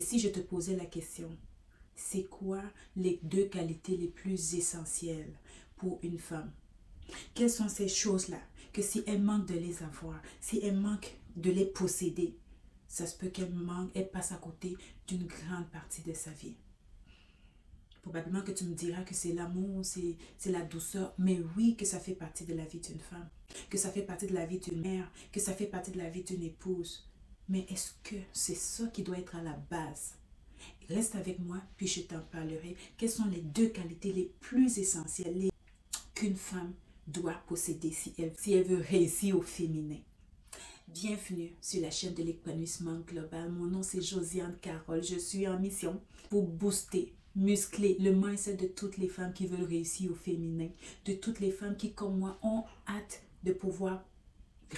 si je te posais la question, c'est quoi les deux qualités les plus essentielles pour une femme? Quelles sont ces choses-là que si elle manque de les avoir, si elle manque de les posséder, ça se peut qu'elle manque, elle passe à côté d'une grande partie de sa vie. Probablement que tu me diras que c'est l'amour, c'est la douceur, mais oui que ça fait partie de la vie d'une femme, que ça fait partie de la vie d'une mère, que ça fait partie de la vie d'une épouse. Mais est-ce que c'est ça qui doit être à la base? Reste avec moi, puis je t'en parlerai. Quelles sont les deux qualités les plus essentielles qu'une femme doit posséder si elle veut réussir au féminin? Bienvenue sur la chaîne de l'épanouissement global. Mon nom c'est Josiane Carole. Je suis en mission pour booster, muscler le mindset de toutes les femmes qui veulent réussir au féminin, de toutes les femmes qui, comme moi, ont hâte de pouvoir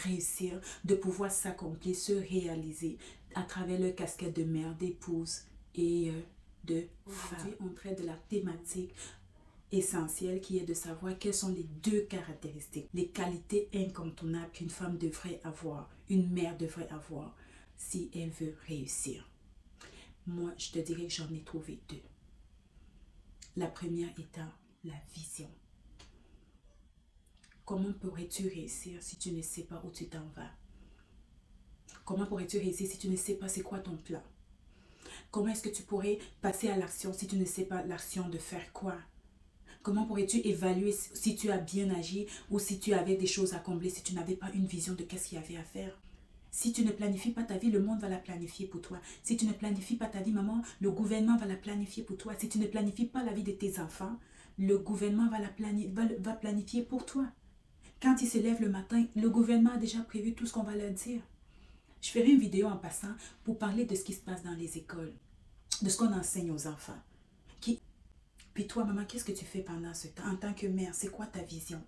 réussir, de pouvoir s'accomplir, se réaliser à travers leur casquette de mère, d'épouse et de femme. Aujourd'hui, on traite de la thématique essentielle qui est de savoir quelles sont les deux caractéristiques, les qualités incontournables qu'une femme devrait avoir, une mère devrait avoir si elle veut réussir. Moi, je te dirais que j'en ai trouvé deux. La première étant la vision. Comment pourrais-tu réussir si tu ne sais pas où tu t'en vas? Comment pourrais-tu réussir si tu ne sais pas c'est quoi ton plan? Comment est-ce que tu pourrais passer à l'action si tu ne sais pas l'action de faire quoi? Comment pourrais-tu évaluer si tu as bien agi ou si tu avais des choses à combler, si tu n'avais pas une vision de qu'est-ce qu'il y avait à faire? Si tu ne planifies pas ta vie, le monde va la planifier pour toi. Si tu ne planifies pas ta vie, maman, le gouvernement va la planifier pour toi. Si tu ne planifies pas la vie de tes enfants, le gouvernement va planifier pour toi. Quand ils se lèvent le matin, le gouvernement a déjà prévu tout ce qu'on va leur dire. Je ferai une vidéo en passant pour parler de ce qui se passe dans les écoles, de ce qu'on enseigne aux enfants. Puis toi, maman, qu'est-ce que tu fais pendant ce temps? En tant que mère, c'est quoi ta vision?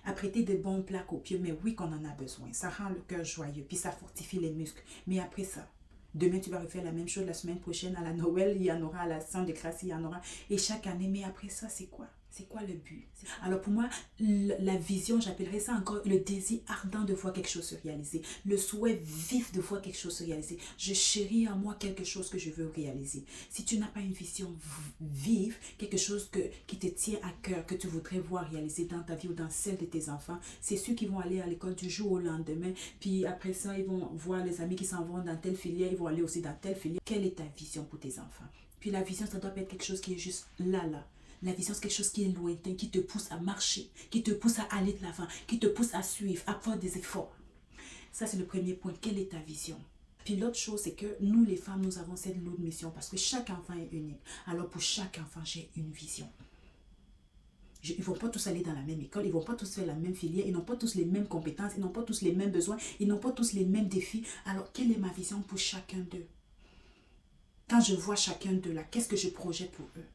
Apprêter de bons plats copieux, mais oui qu'on en a besoin. Ça rend le cœur joyeux, puis ça fortifie les muscles. Mais après ça, demain, tu vas refaire la même chose. La semaine prochaine, à la Noël, il y en aura. À la Saint de Grâce, il y en aura. Et chaque année, mais après ça, c'est quoi? C'est quoi le but? Alors pour moi, la vision, j'appellerais ça encore le désir ardent de voir quelque chose se réaliser. Le souhait vif de voir quelque chose se réaliser. Je chéris en moi quelque chose que je veux réaliser. Si tu n'as pas une vision vive, quelque chose qui te tient à cœur, que tu voudrais voir réaliser dans ta vie ou dans celle de tes enfants, c'est ceux qui vont aller à l'école du jour au lendemain. Puis après ça, ils vont voir les amis qui s'en vont dans telle filière, ils vont aller aussi dans telle filière. Quelle est ta vision pour tes enfants? Puis la vision, ça doit pas être quelque chose qui est juste là. La vision, c'est quelque chose qui est lointain, qui te pousse à marcher, qui te pousse à aller de l'avant, qui te pousse à suivre, à faire des efforts. Ça, c'est le premier point. Quelle est ta vision? Puis l'autre chose, c'est que nous, les femmes, nous avons cette lourde mission parce que chaque enfant est unique. Alors pour chaque enfant, j'ai une vision. Ils ne vont pas tous aller dans la même école, ils ne vont pas tous faire la même filière, ils n'ont pas tous les mêmes compétences, ils n'ont pas tous les mêmes besoins, ils n'ont pas tous les mêmes défis. Alors, quelle est ma vision pour chacun d'eux? Quand je vois chacun d'eux là, qu'est-ce que je projette pour eux?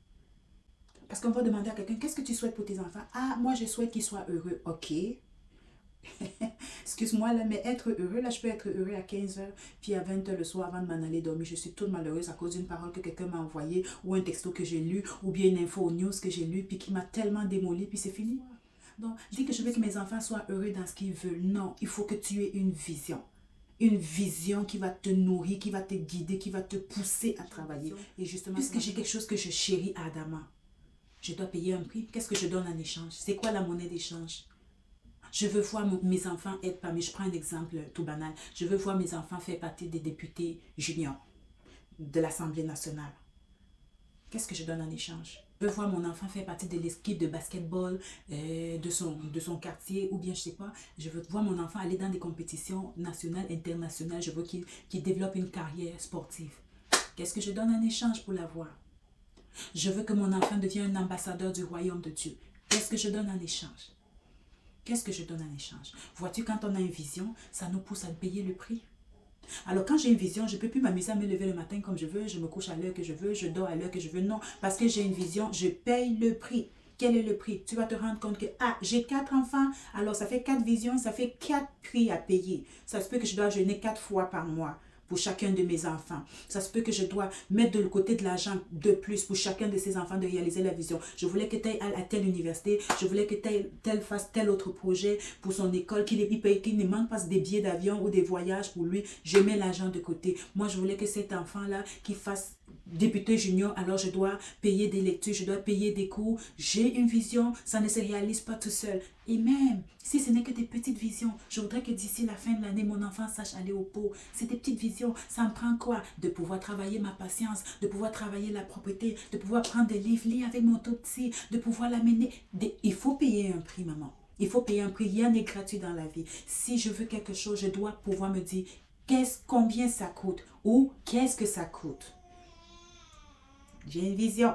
Parce qu'on va demander à quelqu'un, qu'est-ce que tu souhaites pour tes enfants? Ah, moi je souhaite qu'ils soient heureux. Ok. Excuse-moi, là, mais être heureux, là, je peux être heureux à 15 h, puis à 20 h le soir, avant de m'en aller dormir, je suis toute malheureuse à cause d'une parole que quelqu'un m'a envoyée, ou un texto que j'ai lu, ou bien une info aux news que j'ai lu, puis qui m'a tellement démoli, puis c'est fini. Donc, dis que je veux que mes enfants soient heureux dans ce qu'ils veulent. Non, il faut que tu aies une vision. Une vision qui va te nourrir, qui va te guider, qui va te pousser à travailler. Et justement, puisque j'ai quelque chose que je chéris ardemment, je dois payer un prix. Qu'est-ce que je donne en échange? C'est quoi la monnaie d'échange? Je veux voir mes enfants être parmi, je prends un exemple tout banal, je veux voir mes enfants faire partie des députés juniors de l'Assemblée nationale. Qu'est-ce que je donne en échange? Je veux voir mon enfant faire partie de l'équipe de basketball de son quartier, ou bien je sais pas, je veux voir mon enfant aller dans des compétitions nationales, internationales, je veux qu'il développe une carrière sportive. Qu'est-ce que je donne en échange pour l'avoir? Je veux que mon enfant devienne un ambassadeur du royaume de Dieu. Qu'est-ce que je donne en échange? Qu'est-ce que je donne en échange? Vois-tu, quand on a une vision, ça nous pousse à payer le prix. Alors quand j'ai une vision, je ne peux plus m'amuser à me lever le matin comme je veux, je me couche à l'heure que je veux, je dors à l'heure que je veux. Non, parce que j'ai une vision, je paye le prix. Quel est le prix? Tu vas te rendre compte que, ah, j'ai 4 enfants, alors ça fait 4 visions, ça fait 4 prix à payer. Ça se peut que je dois jeûner 4 fois par mois pour chacun de mes enfants. Ça se peut que je dois mettre de le côté de l'argent de plus pour chacun de ces enfants de réaliser la vision. Je voulais que tu ailles à telle université, je voulais que tel fasse tel autre projet pour son école, qu'il ne manque pas des billets d'avion ou des voyages pour lui. Je mets l'argent de côté. Moi, je voulais que cet enfant-là, qu'il fasse député junior, alors je dois payer des lectures, je dois payer des cours. J'ai une vision, ça ne se réalise pas tout seul. Et même si ce n'est que des petites visions, je voudrais que d'ici la fin de l'année, mon enfant sache aller au pot. C'est des petites visions. Ça me prend quoi? De pouvoir travailler ma patience, de pouvoir travailler la propreté, de pouvoir prendre des livres, lire avec mon tout petit, de pouvoir l'amener. Il faut payer un prix, maman. Il faut payer un prix. Rien n'est gratuit dans la vie. Si je veux quelque chose, je dois pouvoir me dire combien ça coûte ou qu'est-ce que ça coûte. J'ai une vision.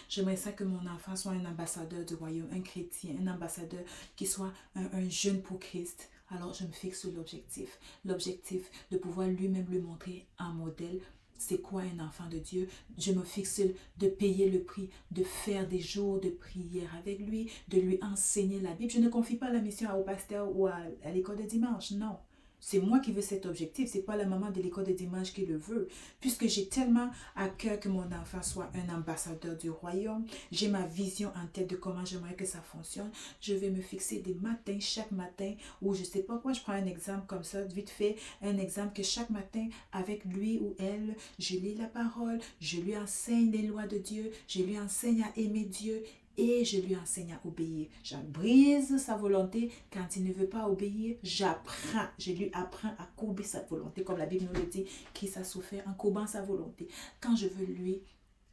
J'aimerais ça que mon enfant soit un ambassadeur du royaume, un chrétien, un ambassadeur qui soit un jeune pour Christ. Alors je me fixe sur l'objectif. L'objectif de pouvoir lui-même lui montrer un modèle. C'est quoi un enfant de Dieu? Je me fixe de payer le prix, de faire des jours de prière avec lui, de lui enseigner la Bible. Je ne confie pas la mission au pasteur ou à l'école de dimanche, non. C'est moi qui veux cet objectif, c'est pas la maman de l'école de dimanche qui le veut. Puisque j'ai tellement à cœur que mon enfant soit un ambassadeur du royaume, j'ai ma vision en tête de comment j'aimerais que ça fonctionne. Je vais me fixer des matins, chaque matin, ou je sais pas quoi, je prends un exemple comme ça, vite fait, un exemple que chaque matin, avec lui ou elle, je lis la parole, je lui enseigne les lois de Dieu, je lui enseigne à aimer Dieu et je lui enseigne à obéir. Je brise sa volonté. Quand il ne veut pas obéir, j'apprends. Je lui apprends à courber sa volonté. Comme la Bible nous le dit, Christ a souffert en courbant sa volonté. Quand je veux lui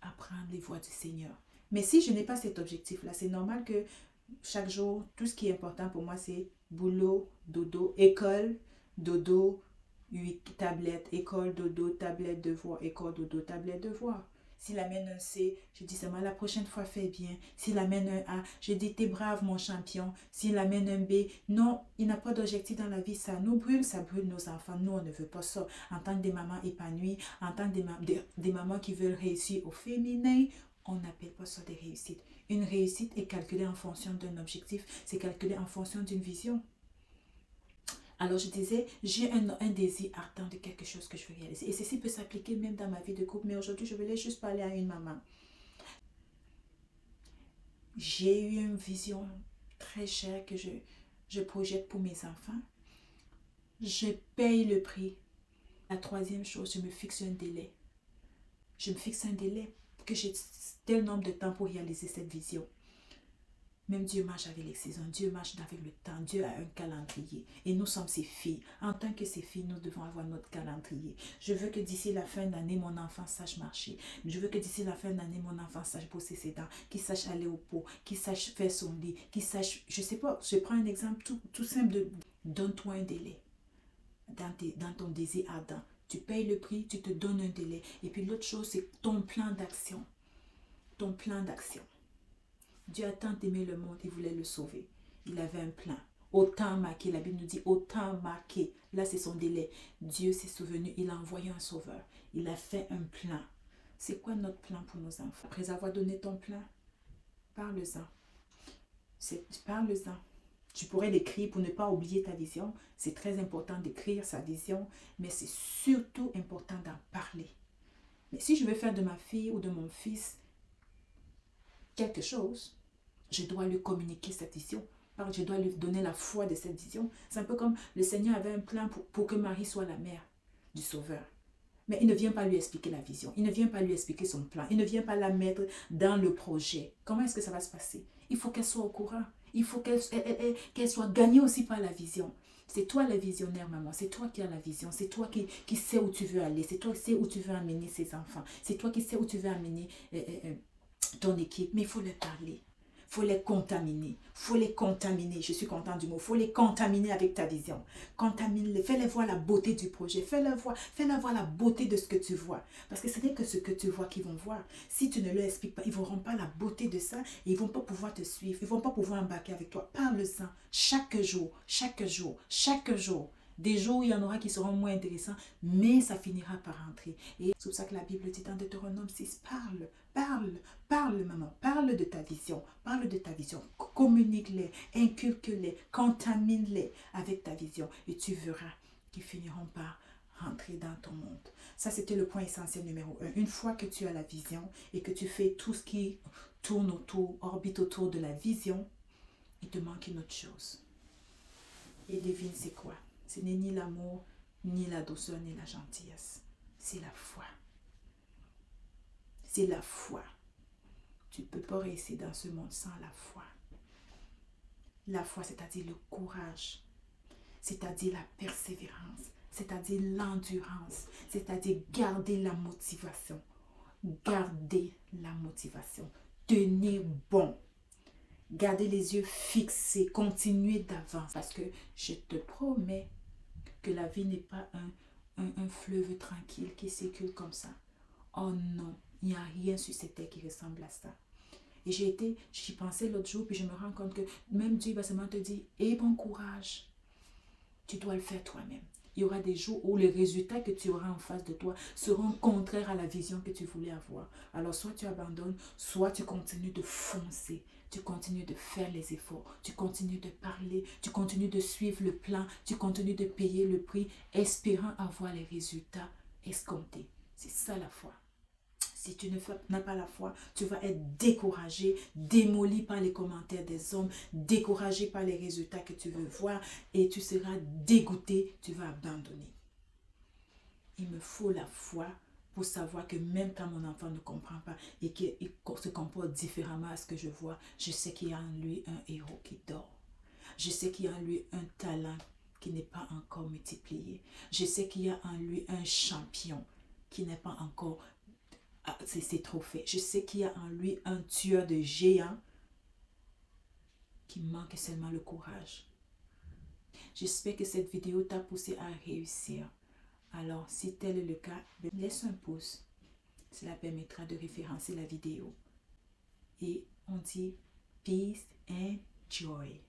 apprendre les voies du Seigneur. Mais si je n'ai pas cet objectif-là, c'est normal que chaque jour, tout ce qui est important pour moi, c'est boulot, dodo, école, dodo, 8 tablettes, école, dodo, tablette, devoir, école, dodo, tablette, devoir. S'il amène un C, je dis seulement la prochaine fois, fais bien. S'il amène un A, je dis t'es brave mon champion. S'il amène un B, non, il n'a pas d'objectif dans la vie. Ça nous brûle, ça brûle nos enfants. Nous, on ne veut pas ça. En tant que des mamans épanouies, en tant que des mamans qui veulent réussir au féminin, on n'appelle pas ça des réussites. Une réussite est calculée en fonction d'un objectif. C'est calculé en fonction d'une vision. Alors je disais, j'ai un désir ardent de quelque chose que je veux réaliser. Et ceci peut s'appliquer même dans ma vie de couple. Mais aujourd'hui, je voulais juste parler à une maman. J'ai eu une vision très chère que je projette pour mes enfants. Je paye le prix. La troisième chose, je me fixe un délai. Je me fixe un délai que j'ai tel nombre de temps pour réaliser cette vision. Même Dieu marche avec les saisons, Dieu marche avec le temps, Dieu a un calendrier. Et nous sommes ses filles. En tant que ses filles, nous devons avoir notre calendrier. Je veux que d'ici la fin d'année, mon enfant sache marcher. Je veux que d'ici la fin d'année, mon enfant sache bosser ses dents, qu'il sache aller au pot, qu'il sache faire son lit, qu'il sache, je sais pas, je prends un exemple tout simple donne-toi un délai dans ton désir ardent. Tu payes le prix, tu te donnes un délai. Et puis l'autre chose, c'est ton plan d'action. Ton plan d'action. Dieu a tant aimé le monde, il voulait le sauver. Il avait un plan. Autant marqué, la Bible nous dit autant marqué. Là, c'est son délai. Dieu s'est souvenu, il a envoyé un sauveur. Il a fait un plan. C'est quoi notre plan pour nos enfants? Après avoir donné ton plan, parle-en. Parle-en. Tu pourrais l'écrire pour ne pas oublier ta vision. C'est très important d'écrire sa vision, mais c'est surtout important d'en parler. Mais si je veux faire de ma fille ou de mon fils quelque chose, je dois lui communiquer cette vision. Je dois lui donner la foi de cette vision. C'est un peu comme le Seigneur avait un plan pour que Marie soit la mère du Sauveur. Mais il ne vient pas lui expliquer la vision. Il ne vient pas lui expliquer son plan. Il ne vient pas la mettre dans le projet. Comment est-ce que ça va se passer? Il faut qu'elle soit au courant. Il faut qu'elle soit gagnée aussi par la vision. C'est toi le visionnaire, maman. C'est toi qui as la vision. C'est toi qui sais où tu veux aller. C'est toi qui sais où tu veux amener ses enfants. C'est toi qui sais où tu veux amener ton équipe. Mais il faut leur parler. Il faut les contaminer. Il faut les contaminer. Je suis contente du mot. Il faut les contaminer avec ta vision. Contamine-les. Fais-les voir la beauté du projet. Fais-les voir la beauté de ce que tu vois. Parce que ce n'est que ce que tu vois qu'ils vont voir. Si tu ne leur expliques pas, ils ne verront pas la beauté de ça et ils ne vont pas pouvoir te suivre. Ils ne vont pas pouvoir embarquer avec toi. Parle-en chaque jour, chaque jour, chaque jour. Des jours où il y en aura qui seront moins intéressants, mais ça finira par rentrer. Et c'est pour ça que la Bible dit dans Deutéronome 6, parle maman, parle de ta vision, communique-les, inculque-les, contamine-les avec ta vision et tu verras qu'ils finiront par rentrer dans ton monde. Ça, c'était le point essentiel numéro 1. Une fois que tu as la vision et que tu fais tout ce qui orbite autour de la vision, il te manque une autre chose. Et devine c'est quoi? Ce n'est ni l'amour, ni la douceur, ni la gentillesse. C'est la foi. c'est la foi. Tu ne peux pas réussir dans ce monde sans la foi. La foi, c'est-à-dire le courage, c'est-à-dire la persévérance, c'est-à-dire l'endurance, c'est-à-dire garder la motivation. Garder la motivation. Tenir bon. Garder les yeux fixés. Continuer d'avance. Parce que je te promets que la vie n'est pas un fleuve tranquille qui circule comme ça. Oh non, il n'y a rien sur cette terre qui ressemble à ça. Et j'y pensais l'autre jour, puis je me rends compte que même Dieu va seulement te dire, aie bon courage. Tu dois le faire toi-même. Il y aura des jours où les résultats que tu auras en face de toi seront contraires à la vision que tu voulais avoir. Alors soit tu abandonnes, soit tu continues de foncer. Tu continues de faire les efforts. Tu continues de parler. Tu continues de suivre le plan. Tu continues de payer le prix, espérant avoir les résultats escomptés. C'est ça la foi. Si tu n'as pas la foi, tu vas être découragé, démoli par les commentaires des hommes, découragé par les résultats que tu veux voir et tu seras dégoûté, tu vas abandonner. Il me faut la foi pour savoir que même quand mon enfant ne comprend pas et qu'il se comporte différemment à ce que je vois, je sais qu'il y a en lui un héros qui dort. Je sais qu'il y a en lui un talent qui n'est pas encore multiplié. Je sais qu'il y a en lui un champion qui n'est pas encore ses trophées. Je sais qu'il y a en lui un tueur de géants qui manque seulement le courage. J'espère que cette vidéo t'a poussé à réussir. Alors, si tel est le cas, laisse un pouce. Cela permettra de référencer la vidéo. Et on dit peace and joy.